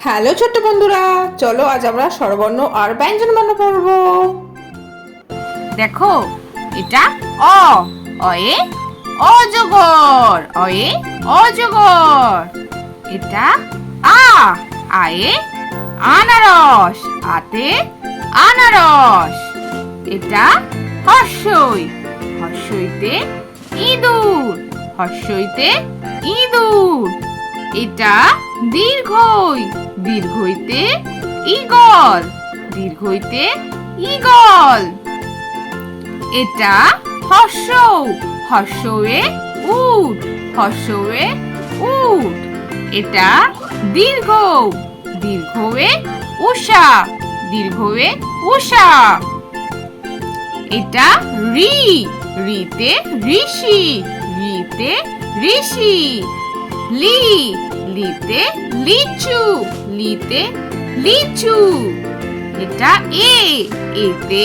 Hello ছোট্ট বন্ধুরা, চলো আজ আমরা স্বরবর্ণ আর ব্যঞ্জনবর্ণ পড়ব। দেখো, এটা অ, অয়ে অজগর, অয়ে অজগর। এটা আ, আয়ে আনারস, আতে আনারস। এটা হর্ষই, হর্ষইতে ইঁদুর, হর্ষইতে ইঁদুর। এটা দীর্ঘই, দীর্ঘইতে ঈগল, দীর্ঘইতে ঈগল। এটা হর্ষৌ, হর্ষৌয়ে উট, হর্ষৌয়ে উট। এটা দীর্ঘ, দীর্ঘয়ে উষা, দীর্ঘয়ে উষা। এটা ঋ, ঋতে ঋষি, ঋতে ঋষি। লি, লিতে লিচু, লিতে লিচু। এটা এ, এতে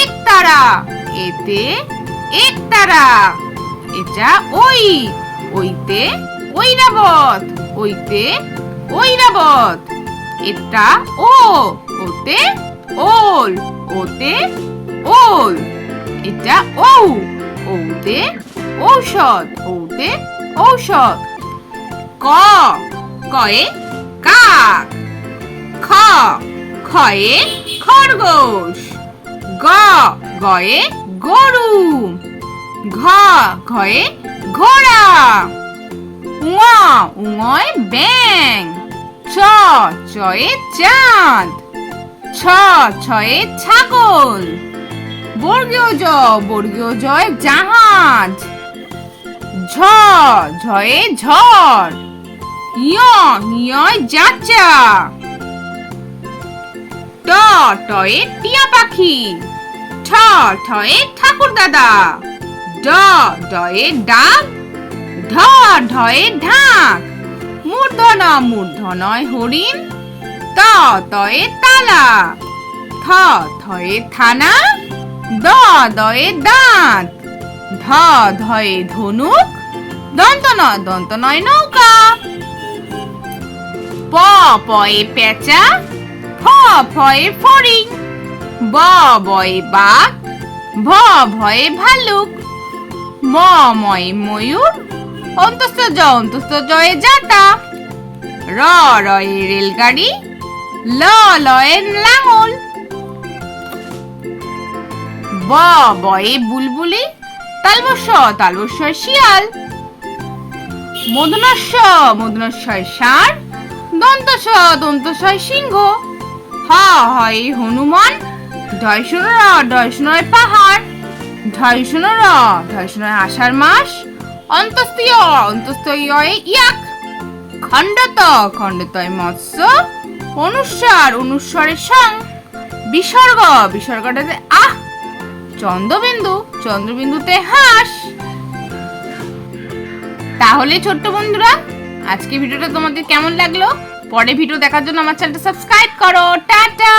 একতারা, এতে একতারা। এটা ওই, ওইতে ঐরাবত, ওইতে ঐরাবত। এটা ও, ওতে ওল, ওতে ওল। এটা ঔ, ঔতে ঔষধ, ঔতে ঔষধ। ক, কয়ে কাক। খ, খয়ে খরগোশ। গ, গয়ে গরু। ঘ, ঘয়ে ঘোড়া। ঙ, ঙয় ব্যাঙ। চ, চয়ে চাঁদ। ছ, ছয়ে ছাগল। বর্গীয় জ, বর্গীয় জয় জাহাজ। ঝ, ঝয়ে ঝড়। য়, ইয়য় যাচা। ট, টয়ে টিয়া পাখি। ঠ, ঠয়ে ঠাকুর দাদা। ড, ডয়ে ডাক। ঢ, ঢয়ে ঢাক। মূর্ধন্য, মূর্ধন্যয় হরিণ। ত, তয়ে তালা। থ, থয়ে থানা। দ, দয়ে দাঁত। ধ, ধয়ে ধনুক। দন্ত ন, দন্ত নয় নৌকা। প, পয়ে পেঁচা। ফ, ফয়ে ফড়িং। ব, বয়ে বাঘ। ভ, ভয়ে ভালুক। ম, ময়ে ময়ূর। অন্তস্থ জ, অন্তস্থ জয়ে জাতা। র, রয়ে রেলগাড়ি। ল, লয়ে লাঙল। ব, বয়ে বুলবুলি। তালবস্য, তালবস্যয় শিয়াল। মূর্ধন্য ষ, মূর্ধন্যয় ষাঁড়। দন্তস, দন্তসয় সিংহ। হ, হয় হনুমান। ঢয়শূন্য র, ঢয়শূন্যয় পাহাড়। ঢয়শূন্য র, ঢয়শূন্যয় আষাঢ় মাস। অন্তস্তীয়, অন্তস্তীয় ইয়াক। খণ্ডত, খণ্ডতয় মৎস্য। অনুস্বার, অনুস্বরে সং। বিসর্গ, বিসর্গটাতে আহ। চন্দ্রবিন্দু, চন্দ্রবিন্দুতে হাঁস। তাহলে ছোট্ট বন্ধুরা, আজকে ভিডিওটা তোমাদের কেমন লাগলো? পরে ভিডিও দেখার জন্য আমার চ্যানেলটা সাবস্ক্রাইব করো। টাটা।